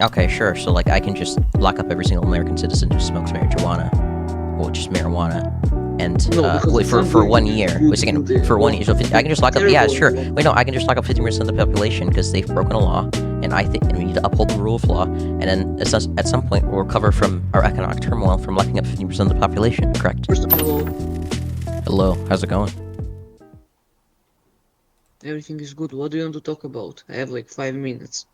Okay, sure. So like I can just lock up every single American citizen who smokes marijuana, or just marijuana, and No, because wait it's not for going to one do year. good Wait a to second. the For one or year, so I can just lock up. Yeah, terrible sure. for. Wait, no, I can just lock up 50% of the population because they've broken a law, and I think we need to uphold the rule of law. And then at some point we'll recover from our economic turmoil from locking up 50% of the population. Correct. First of all, Hello, how's it going? everything is good. What do you want to talk about? I have like 5 minutes.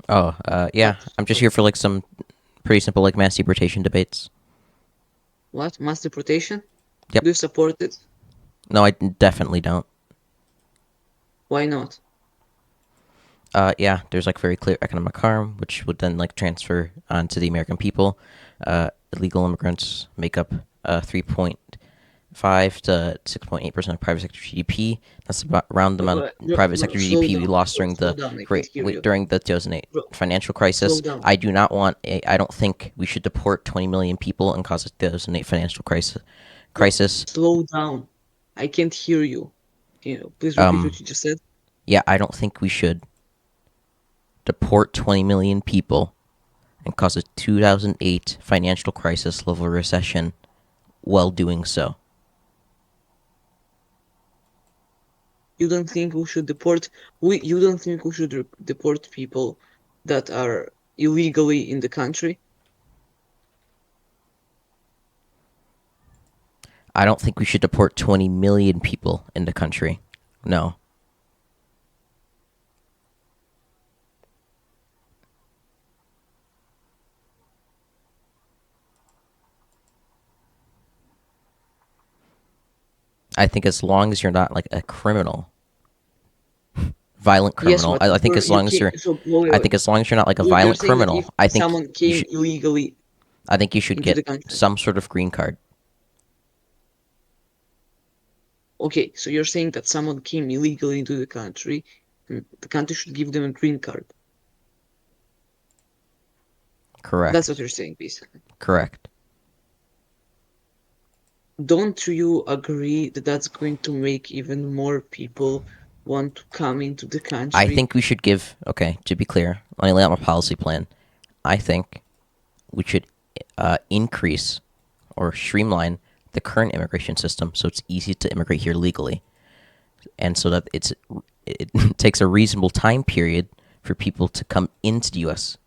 Oh, yeah. What? I'm just here for like some pretty simple like mass deportation debates. What? Mass deportation? Yep. Do you support it? No, I definitely don't. Why not? Yeah, there's like very clear economic harm, which would then like transfer onto the American people. Illegal immigrants make up 3.5 to 6.8% of private sector GDP. That's about around the amount of Bro, private bro, sector slow GDP we down. lost Bro, during slow the down. I can't great hear you. during the 2008 Bro, financial slow crisis. down. I do not want a. I don't think we should deport 20 million people and cause a 2008 financial crisis. Bro, Crisis. slow down. I can't hear you. Can you please repeat Um. what you just said? Yeah, I don't think we should deport 20 million people and cause a 2008 financial crisis level recession while doing so. You don't think we should deport? You don't think we should deport people that are illegally in the country? I don't think we should deport 20 million people in the country. No. I think as long as you're not like a criminal, violent Yes, criminal, but I think as you long as can't. you're, So wait, I wait. think as long as you're not like a You're violent saying that if criminal, I think someone you came should, illegally I think you should into the get country. some sort of green card. Okay, so you're saying that someone came illegally into the country, and the country should give them a green card. That's what Correct. you're saying, basically. Correct. Don't you agree that that's going to make even more people want to come into the I country? think we should give, okay, to be clear, let me lay out my policy plan. I think we should increase or streamline the current immigration system so it's easy to immigrate here legally, and so that it takes a reasonable time period for people to come into the U.S.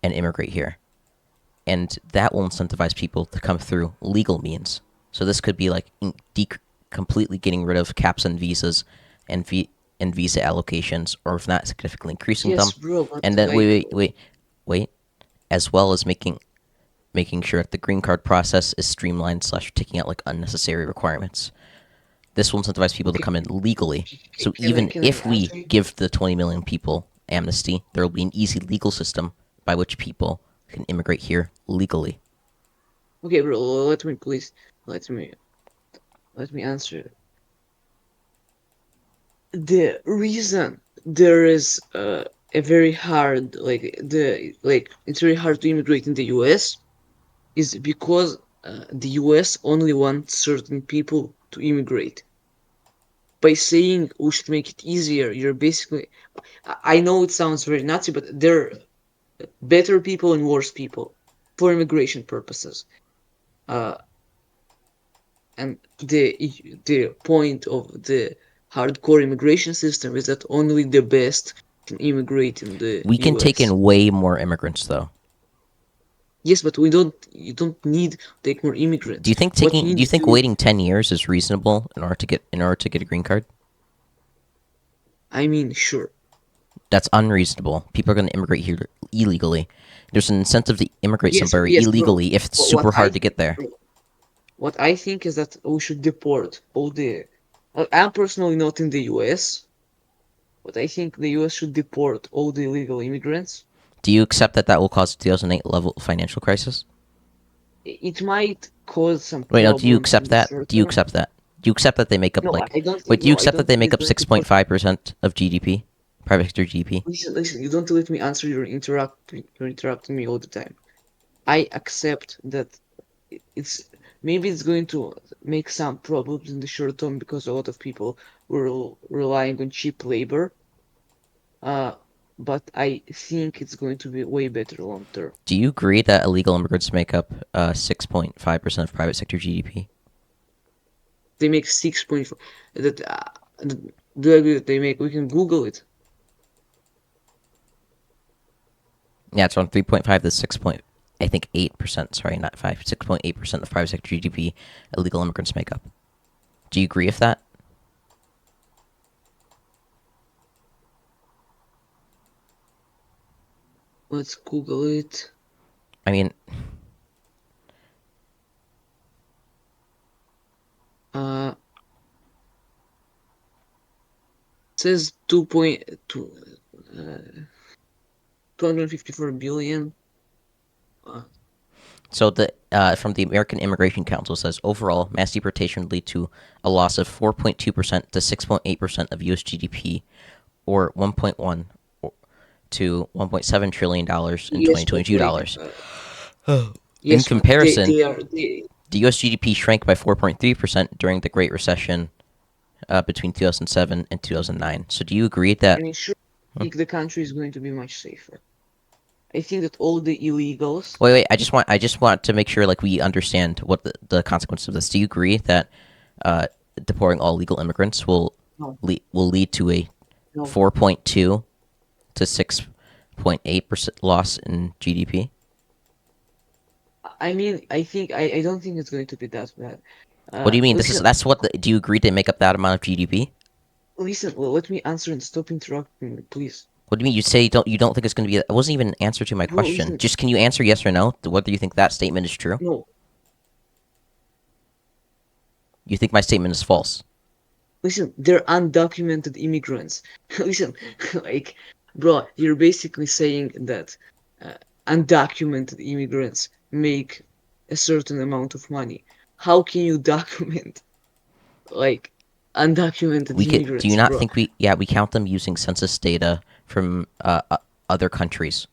and immigrate here, and that will incentivize people to come through legal means. So this could be like completely getting rid of caps on visas and and visa allocations, or if not, significantly increasing Yes, them, bro, but and then wait, as well as making sure that the green card process is streamlined slash taking out like unnecessary requirements. This will incentivize people to okay, come in legally. So can I even can I if we answer you? give the 20 million people amnesty, there will be an easy legal system by which people can immigrate here legally. Okay, bro, let me please let me let me answer. The reason there is a very hard like it's very hard to immigrate in the US is because the US only wants certain people to immigrate. By saying we should make it easier, you're basically I know it sounds very Nazi, but there are better people and worse people for immigration purposes. Uh, and the point of the hardcore immigration system is that only the best can immigrate in the We can take US. in way more immigrants though. Yes, but we don't you don't need to take more Do immigrants. you think What you taking do need you to think do, waiting 10 years is reasonable in order to get a green card? I mean, sure. That's unreasonable. People are going to immigrate here illegally. There's an incentive to immigrate Yes, somewhere yes, bro. illegally if it's But what super I hard to get there. bro, what I think is that we should deport all the I'm personally not in the US, but I think the US should deport all the illegal immigrants. Do you accept that that will cause a 2008 level financial crisis? It might cause some Wait, no. Do you problems accept in the that? short Do you term. accept that? Do you accept that they make up No, like? I don't Wait, think. do you No, I accept that don't they think make it's up going six to point cause. five percent of GDP, private sector GDP? Listen, listen. You don't let me answer. You're interrupting me all the time. I accept that it's maybe it's going to make some problems in the short term because a lot of people were relying on cheap labor. but I think it's going to be way better long term. Do you agree that illegal immigrants make up 6.5% of private sector GDP? They make 6.4. That do I agree that they make? We can Google it. Yeah, it's around 3.5 to 6 point, I think 8%. Sorry, not 5. 6.8% of private sector GDP illegal immigrants make up. Do you agree with that? Let's Google it. I mean, Uh, says 2.2, 254 billion. Uh, so the from the American Immigration Council says overall mass deportation would lead to a loss of 4.2% to 6.8% of U.S. GDP, or 1.1 to 1.7 trillion dollars in yes, but 2022 like, dollars. In yes, but comparison, they are they. the U.S. GDP shrank by 4.3% during the Great Recession between 2007 and 2009. So do you agree I that? mean, sure, I think the country is going to be much safer. I think that all the illegals. Wait. I just want to make sure like we understand what the consequences of this. Do you agree that uh, deporting all legal immigrants No, will lead to a no. 4.2 to 6.8% loss in GDP? I mean, I don't think it's going to be that bad. What do you mean? This is Listen, that's what do you agree they make up that amount of GDP? listen. Well, let me answer and stop interrupting me, please. What do you mean? You say you don't think it's going to be? It wasn't even an answer to my Bro, question. listen. Just can you answer yes or no? Whether you think that statement is true? No, You think my statement is false? listen. They're undocumented immigrants. Listen, like, bro, you're basically saying that uh, undocumented immigrants make a certain amount of money. How can you document like undocumented We could. Do you immigrants, not bro? think we? Yeah, we count them using census data from other countries.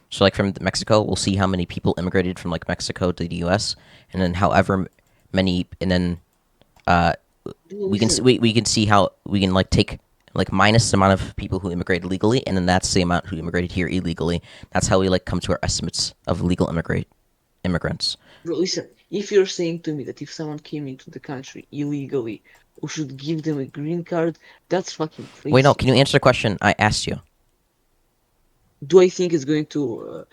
So like from Mexico, we'll see how many people immigrated from like Mexico to the U.S. and then however many, and then uh, Bro, we can listen, we can see how we can like take like minus the amount of people who immigrated legally, and then that's the amount who immigrated here illegally. That's how we like come to our estimates of legal immigrants. bro, listen. If you're saying to me that if someone came into the country illegally, we should give them a green card, that's fucking Wait, no. crazy, Can you bro. answer the question I asked you? Do I think it's going to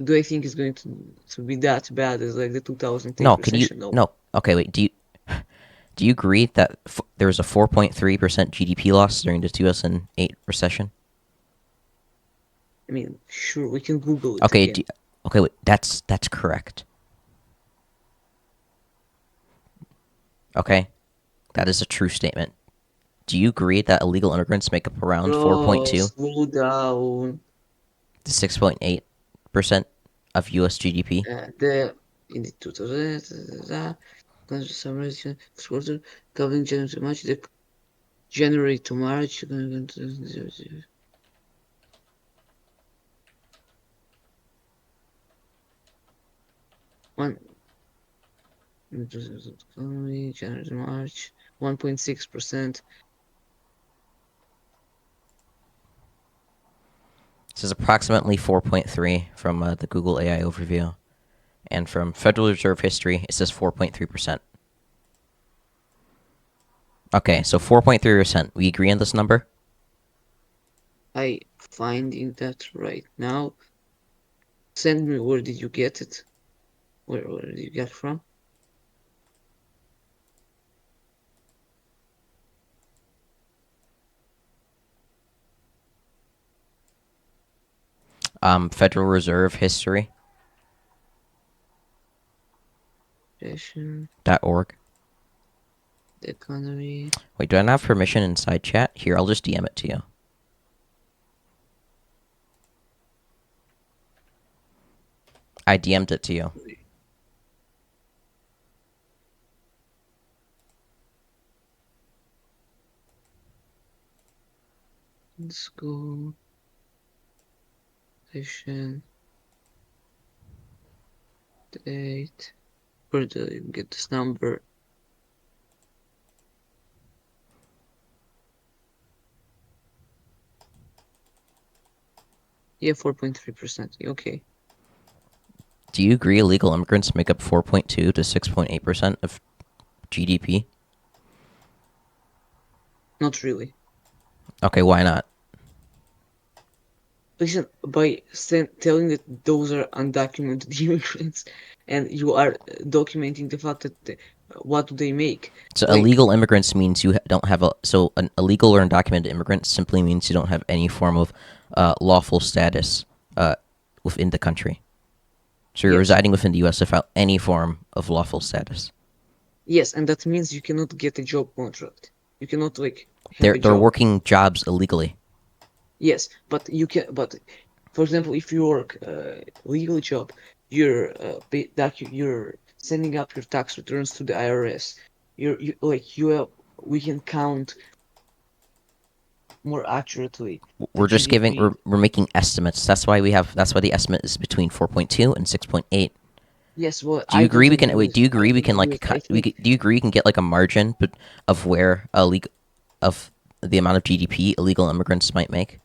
do I think it's going to be that bad as like the 2008 No. Can you? recession? No. No. Okay. Wait. Do you agree that there was a 4.3% GDP loss during the 2008 recession? I mean, sure, we can Google it Okay. again. Okay. Wait. That's correct. Okay. That is a true statement. Do you agree that illegal immigrants make up around Bro, 4.2 slow down. to 6.8% of US GDP? The in the 2000 summary first quarter covering January to March, the January to March. One January to March, 1.6%. This is approximately 4.3 from the Google AI overview. And from Federal Reserve history, it says 4.3%. Okay, so 4.3%. We agree on this number? I finding that right now. Send me where did you get it? Where did you get from? Federal Reserve history. Fashion, .org. the economy. Wait, do I not have permission inside chat? Here, I'll just DM it to you. I DM'd it to you. Let's go. Fashion, date. Where do you get this number? Yeah, 4.3%. Okay. Do you agree illegal immigrants make up 4.2 to 6.8% of GDP? Not really. Okay, why not? Listen, by telling that those are undocumented immigrants, and you are documenting the fact that what do they make? So Like, illegal immigrants means you don't have a. So an illegal or undocumented immigrant simply means you don't have any form of lawful status uh, within the country. So you're yes, residing within the U.S. without any form of lawful status. yes, and that means you cannot get a job contract. You cannot like have They're a they're job. working jobs illegally. Yes, but you can. But for example, if you work legal job, you're sending up your tax returns to the IRS. You have, we can count more accurately the We're just giving GDP. we're making estimates. That's why the estimate is between 4.2 and 6.8. Yes, well, Do you I agree don't we can agree wait? with Do you it. I agree we don't can agree like with it. I think do you agree we can get like a margin but of where of the amount of GDP illegal immigrants might make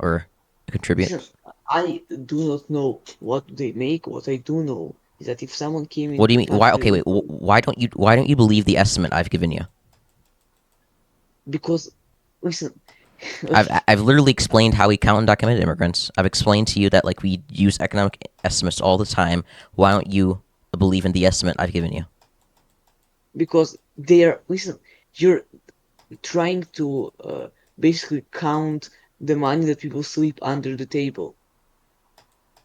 or contribute? listen, I do not know what they make. What I do know is that if someone came What do into you the mean? Why? country Okay, wait. illegally, Why don't you believe the estimate I've given you? because listen, I've literally explained how we count undocumented immigrants. I've explained to you that like we use economic estimates all the time. Why don't you believe in the estimate I've given you? because they are listen, you're trying to basically count the money that people sleep under the table.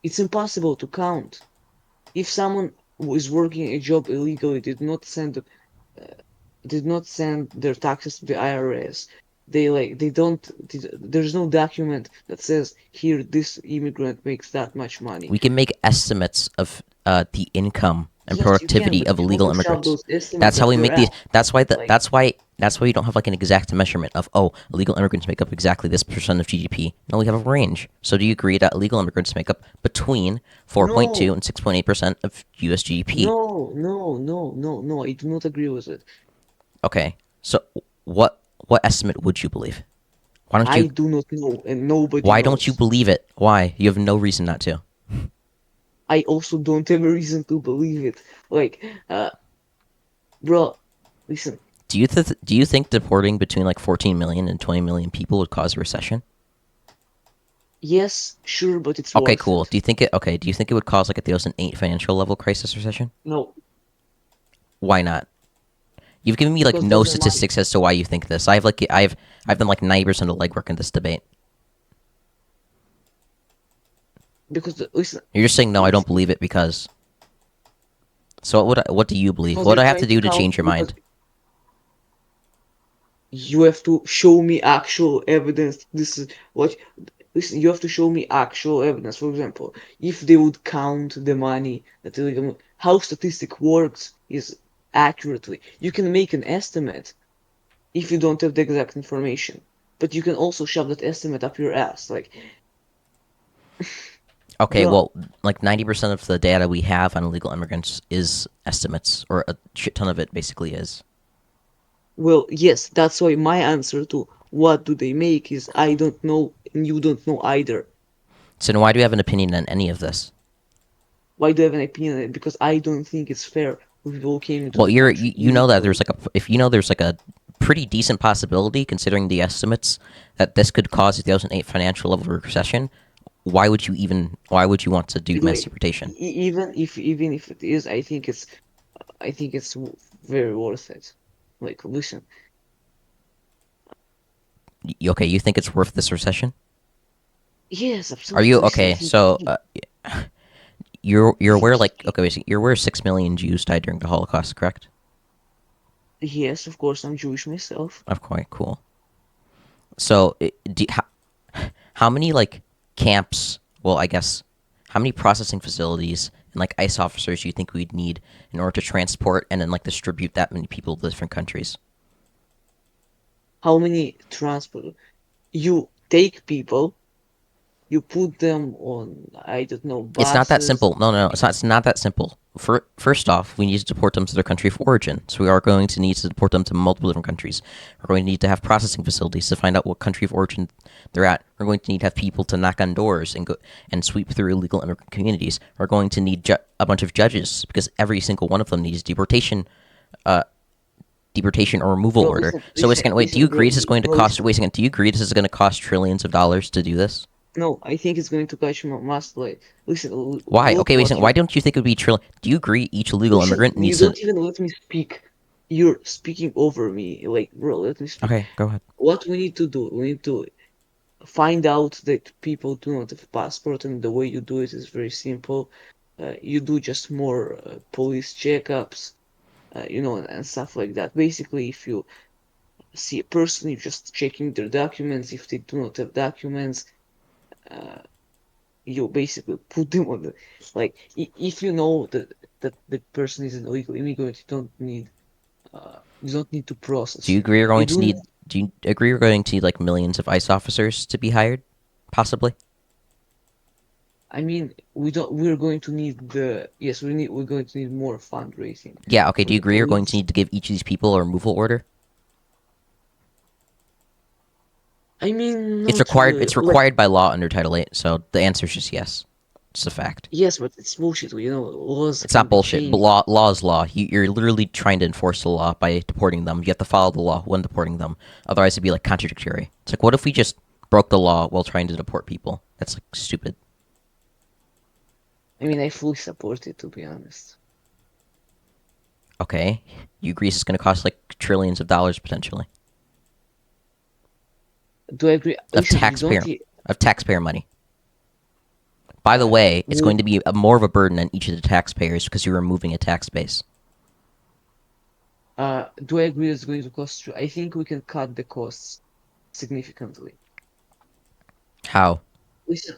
It's impossible to count. If someone who is working a job illegally did not send their taxes to the IRS. They don't. There's no document that says here this immigrant makes that much money. We can make estimates of the income and Yes, you can, productivity but of you can illegal also shove immigrants. those estimates That's how up we your make these. ass. Like, That's why you don't have like an exact measurement of illegal immigrants make up exactly this percent of GDP. No, we have a range. So do you agree that illegal immigrants make up between 4.2 no, and 6.8% of U.S. GDP? no. I do not agree with it. Okay. So what estimate would you believe? Why don't I you do not know, and nobody why don't you knows. believe it? Why? You have no reason not to. I also don't have a reason to believe it. Like, bro, listen. Do you think deporting between like 14 million and 20 million people would cause a recession? Yes, sure, but it's Okay, worth cool. it. Do you think it would cause like a 2008 financial level crisis recession? No, Why not? You've given me like because no those are money. statistics as to why you think this. I've done like 90% of the legwork in this debate. Because listen, You're just saying no, I don't listen, believe it because. So what do you believe? because What do you're I have trying to to do to count. change your Because mind? you have to show me actual evidence. This is what. Listen, you have to show me actual evidence. For example, if they would count the money that illegal, how statistic works is accurately. You can make an estimate if you don't have the exact information, but you can also shove that estimate up your ass. Like, Okay, bro, well, like 90% of the data we have on illegal immigrants is estimates, or a shit ton of it basically is. well, yes, that's why my answer to what do they make is I don't know, and you don't know either. So then why do you have an opinion on any of this? Why do I have an opinion on it? Because I don't think it's fair when people came into Well, the country you know that illegally. there's like a pretty decent possibility considering the estimates that this could cause a 2008 financial level recession. Why would you want to do mass Like, deportation? even if it is, I think it's very worth it. Like, listen, Okay, you think it's worth this recession? yes, Are you absolutely. Listen, I okay? think So I you're think aware like okay, so you're aware 6 million Jews died during the Holocaust, correct? yes, of course, I'm Jewish myself. Of course, cool. So how many like camps? Well, I guess how many processing facilities and like ICE officers do you think we'd need in order to transport and then like distribute that many people to different countries? How many transport you take people? you put them on, I don't know, It's not that buses. simple. No, no, no. It's not that simple. First off, we need to deport them to their country of origin. So we are going to need to deport them to multiple different countries. We're going to need to have processing facilities to find out what country of origin they're at. We're going to need to have people to knock on doors and go and sweep through illegal immigrant communities. We're going to need a bunch of judges because every single one of them needs deportation or removal Bro, order. listen, So it's listen, going to wait. Do you listen, agree bro, this is going to bro, cost? listen. Wait a second. Do you agree this is going to cost trillions of dollars to do this? No, I think it's going to catch mass like, listen, Why? look Okay, wait a what second. Why you don't you think it would be trillion? Do you agree each illegal listen. immigrant You needs to? don't even let me speak. You're speaking over me. Like, bro, let me speak. Okay, go ahead. What we need to do, we need to find out that people do not have passport, and the way you do it is very simple. You do just more police checkups, and stuff like that. Basically, if you see a person, you're just checking their documents. If they do not have documents, uh, you basically put them on the like. If you know that the person is an illegal immigrant, you don't need to Do process you him. agree you're You going to do not. need? Do you agree you're going to need like millions of ICE officers to be hired, possibly? I mean, we don't. We're going to need the yes. We're going to need more fundraising Yeah. Okay. for Do you the agree you're going to police. need to give each of these people a removal order? I mean, It's not required. really. It's Like, required by law under Title 8. So the answer is just yes. It's a fact. yes, but it's bullshit. Laws It's can not be bullshit. But changed. law is law. You're literally trying to enforce the law by deporting them. You have to follow the law when deporting them. Otherwise, it'd be like contradictory. It's like, what if we just broke the law while trying to deport people? That's like stupid. I mean, I fully support it, to be honest. Okay, you agree this is going to cost like trillions of dollars potentially Do I agree? of Listen, you don't. taxpayer of taxpayer money. By the Uh, way, it's would going to be more of a burden on each of the taxpayers because you're removing a tax base. do I agree it's going to cost you? I think we can cut the costs significantly. How? Listen,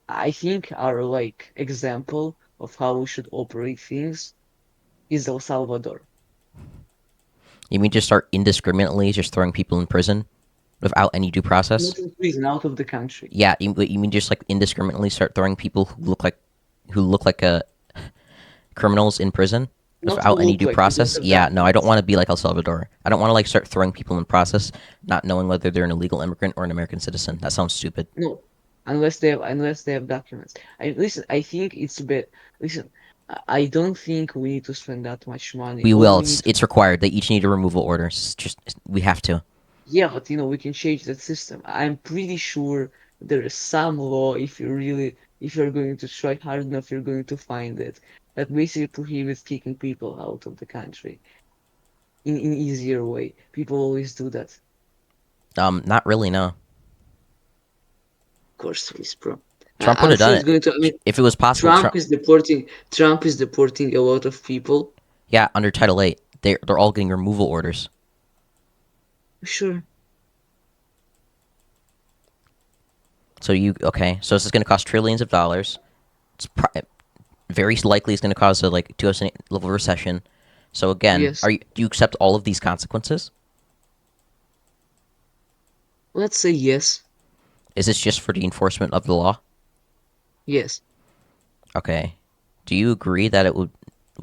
I think our like example of how we should operate things is El Salvador. You mean just start indiscriminately just throwing people in prison without any due process? Not in prison, out of the country. Yeah, you mean just like indiscriminately start throwing people who look like criminals in prison Not who without any look due like who don't process? have Yeah, no, I don't documents. want to be like El Salvador. I don't want to like start throwing people in process, not knowing whether they're an illegal immigrant or an American citizen. That sounds stupid. No, unless they have documents. I listen. I think it's a bit. Listen, I don't think we need to spend that much money. We All will. we It's need to it's required. They each need a removal order. It's just we have to. Yeah, but we can change that system. I'm pretty sure there is some law if you're going to try hard enough, you're going to find it that basically prohibits kicking people out of the country in easier way. People always do that. Of Not really. No, course, please, bro. Trump would I'm have sure done it's it going to. I mean, if it was possible. Trump is deporting a lot of people. Yeah, under Title 8, they're all getting removal orders. Sure. So you okay? So this is going to cost trillions of dollars. Very likely it's going to cause a like 2008 level recession. So again, Yes. do you accept all of these consequences? Let's say yes. Is this just for the enforcement of the law? Yes. Okay. Do you agree that it would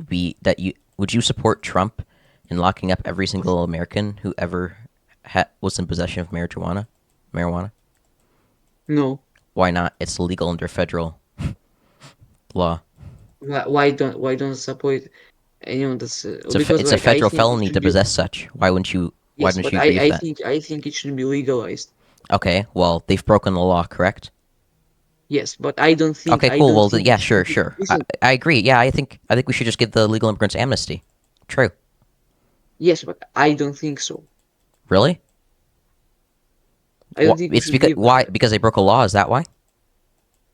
be that you would you support Trump in locking up every Of- single American who ever was in possession of marijuana? Marijuana? No. Why not? It's illegal under federal law. Why don't support anyone that's because It's a like I federal think it felony should to be possess such. Why yes, don't but you agree with that? I think it should be legalized. Okay, well, they've broken the law, correct? Yes, but Okay, I cool. don't Well, think yeah, it should sure, be. sure. Listen, I agree. Yeah, I think we should just give the legal immigrants amnesty. True. yes, but I don't think so. Really? I don't think we It's should because give. why? Because they broke a law. Is that why?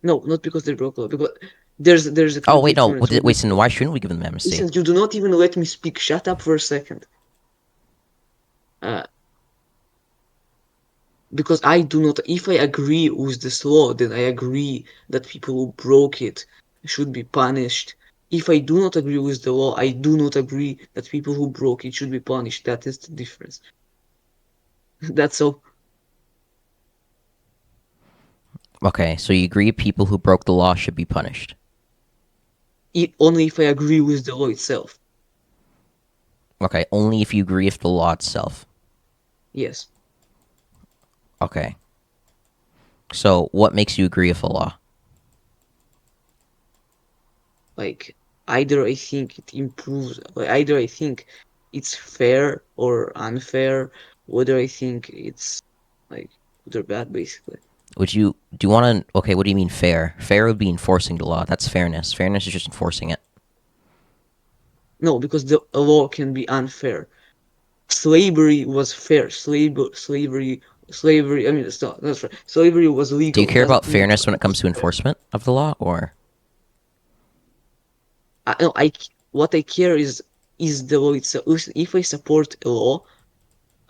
No, not because they broke law. Because there's a Oh wait, complete no. difference. Wait, so why shouldn't we give them amnesty? Listen, you do not even let me speak. Shut up for a second. Uh, because I do not. If I agree with this law, then I agree that people who broke it should be punished. If I do not agree with the law, I do not agree that people who broke it should be punished. That is the difference. That's all. Okay, so you agree people who broke the law should be punished. Only if I agree with the law itself. Okay, only if you agree with the law itself. Yes. Okay. So what makes you agree with the law? Like either I think it improves, like either I think it's fair or unfair, whether I think it's like good or bad, basically. Would you do you want to? Okay, what do you mean fair? Fair would be enforcing the law. That's fairness. Fairness is just enforcing it. No, because the law can be unfair. Slavery was fair. Slavery. I mean, it's not. That's right. Slavery was Do you legal. It care about doesn't mean fairness when it it was comes to fair. enforcement of the law, or No, what I care is the law itself. Listen, if I support a law,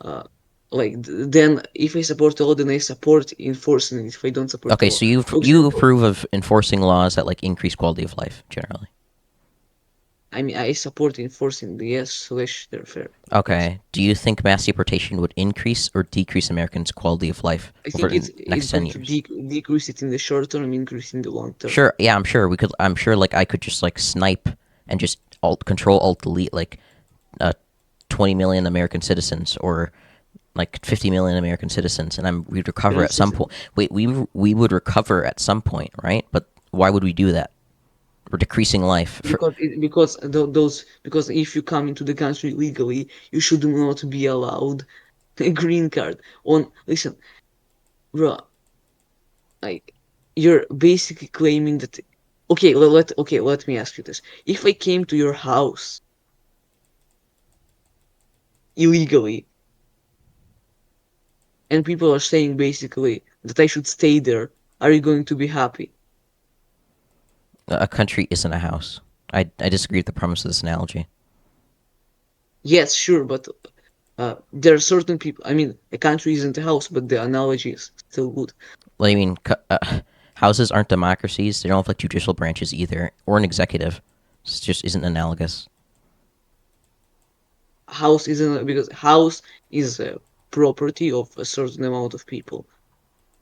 uh, then if I support a law, then I support enforcing it. If I don't support the okay? law, So you for you example, approve of enforcing laws that like increase quality of life generally. I mean, I support enforcing the yes slash they're fair. Yes, Okay. Do you think mass deportation would increase or decrease Americans' quality of life I over think the it's next 10 going to years? decrease it in the short term, increase in the long term. Sure. Yeah, I'm sure we could. I'm sure like I could just like snipe and just alt control alt delete like 20 million American citizens or like 50 million American citizens, and we'd You're recover not at some citizen point. Wait, we would recover at some point, right? But why would we do that? We're decreasing life. For, because if you come into the country legally, you should not be allowed a green card. On listen, bro, like you're basically claiming that. Let me ask you this: if I came to your house illegally and people are saying basically that I should stay there, are you going to be happy? a country isn't a house. I disagree with the premise of this analogy. Yes, sure, but there are certain people. I mean, a country isn't a house, but the analogy is still good. What I mean, houses aren't democracies. They don't have like judicial branches either, or an executive. It just isn't analogous. House isn't because house is a property of a certain amount of people.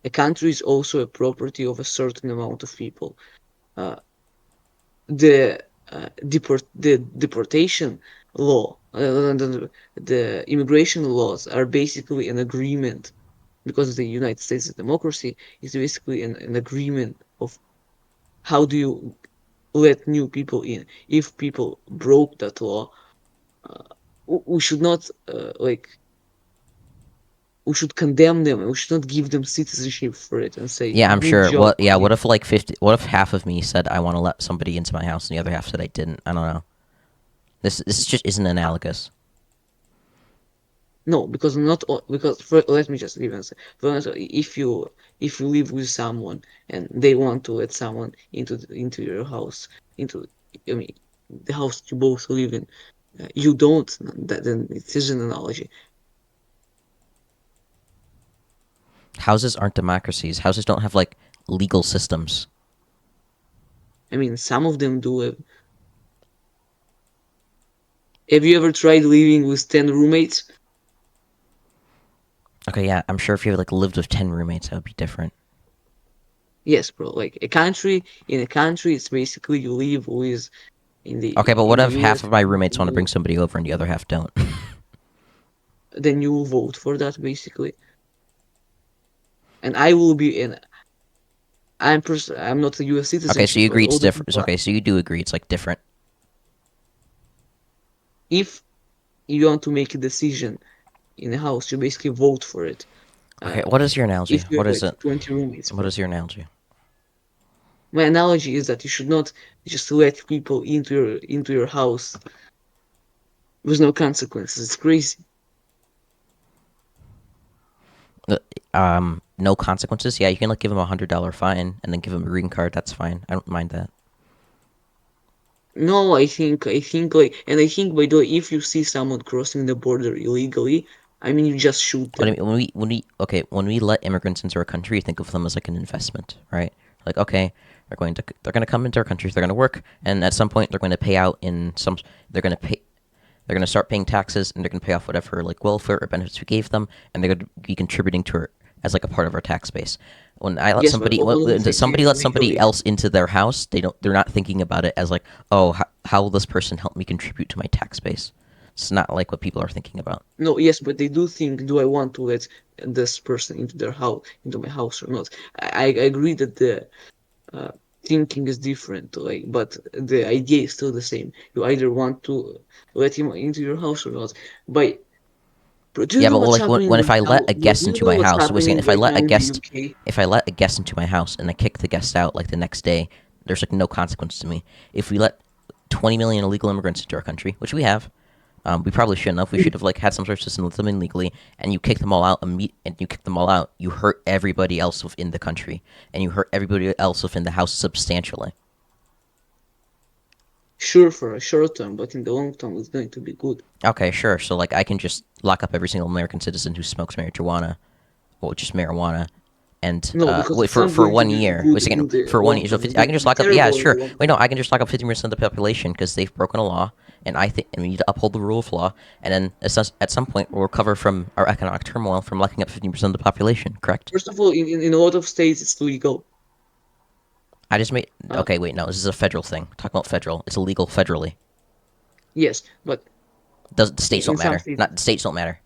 A country is also a property of a certain amount of people. Uh, the the deportation law, the immigration laws are basically an agreement because the United States is a democracy. Is basically an agreement of how do you let new people in. If people broke that law, uh, we should not we should condemn them and we should not give them citizenship for it and say Yeah, I'm good sure. job What? on Yeah. What you. if like 50? What if half of me said I want to let somebody into my house, and the other half said I didn't? I don't know. This just isn't analogous. No, because not because let me just give an answer. For instance, if you live with someone and they want to let someone into your house, into I mean the house you both live in, you don't. Then it is an analogy. Houses aren't democracies. Houses don't have like legal systems. I mean, some of them do. Have you ever tried living with 10 roommates? Okay, yeah, I'm sure if you like lived with 10 roommates, that would be different. Yes, bro. Like in a country, it's basically you live with Okay, but in what the if US. half of my roommates want to bring somebody over and the other half don't? Then you will vote for that basically, and I will be in. I'm not a U.S. Okay, so citizenship, you but agree all it's the different. people. Okay, so you do agree it's like different. If you want to make a decision in a house, you basically vote for it. Okay, Uh, what is your analogy? if you What have is like it? 20 roommates, What bro. is your analogy? My analogy is that you should not just let people into your house with no consequences. It's crazy. Uh, no consequences. Yeah, you can like give them $100 fine and then give them a green card. That's fine. I don't mind that. No, I think and I think by the way, if you see someone crossing the border illegally, I mean, you just shoot What I them. mean, when we let immigrants into our country, think of them as like an investment, right? Like, okay, they're going to come into our country, they're going to work, and at some point they're going to pay out in some they're going to pay they're going to start paying taxes and they're going to pay off whatever like welfare or benefits we gave them, and they're going to be contributing as like a part of our tax base. When I let Yes, but somebody all of when the things you somebody do lets somebody legally. else into their house, they're not thinking about it as like, oh, how will this person help me contribute to my tax base? It's not like what people are thinking about. No, yes, but they do think, do I want to let this person into their house, into my house or not? I agree that the uh, thinking is different, like, but the idea is still the same. You either want to let him into your house or not. By do you Yeah, know but what's like happening when if right I now? let a Do guest you into know my what's house, wait a second, happening right now in the UK? if I let a guest into my house and I kick the guest out like the next day, there's like no consequence to me. If we let 20 million illegal immigrants into our country, which we have, we probably shouldn't have. We should have like had some sort of system let them in legally, and you kick them all out. And you kick them all out. You hurt everybody else within the country, and you hurt everybody else within the house substantially. Sure, for a short term, but in the long term, it's going to be good. Okay, sure. So like I can just lock up every single American citizen who smokes marijuana, well, just marijuana, and No, because wait it's not for going to one be year. Wait good a second, in the for one long year. So term. It's I going can to just be lock up. Yeah, terrible in the sure. long Wait, no, term. I can just lock up 50% of the population because they've broken a law, and I think and we need to uphold the rule of law. And then at some point we'll recover from our economic turmoil from locking up 50% of the population. Correct? First of all, in a lot of states, it's legal. I just made. Uh, Okay, wait, no, this is a federal thing. Talk about federal. It's illegal federally. yes, but The states in don't some matter. states, Not the states don't matter.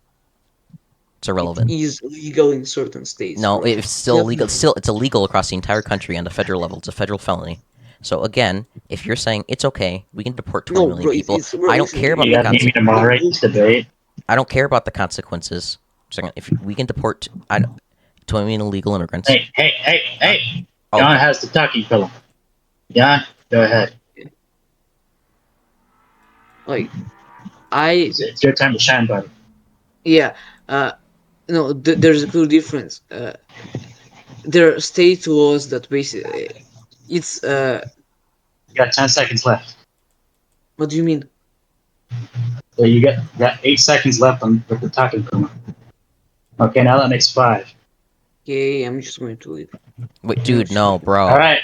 It's it irrelevant. is legal in certain states, No, bro. it's It's still not illegal. legal. It's illegal across the entire country on the federal level. It's a federal felony. So again, if you're saying it's okay, we can deport 20 No, million bro, people. bro. I don't Listen care to about me. You the guys need me to Go, moderate go. this debate? I don't care about the consequences. Second, if we can deport 20 million illegal immigrants. Uh, Hey. John okay. has the talking pillow. John, go ahead. Like, I, It's your time to shine, buddy. yeah. Uh, no, there's a clear difference. There are state laws that basically, it's You got 10 seconds left. what do you mean? So you got 8 seconds left on with the talking pillow. Okay, now that makes 5. Okay, I'm just going to leave. Wait, I'm dude, just no, going to. All bro. right.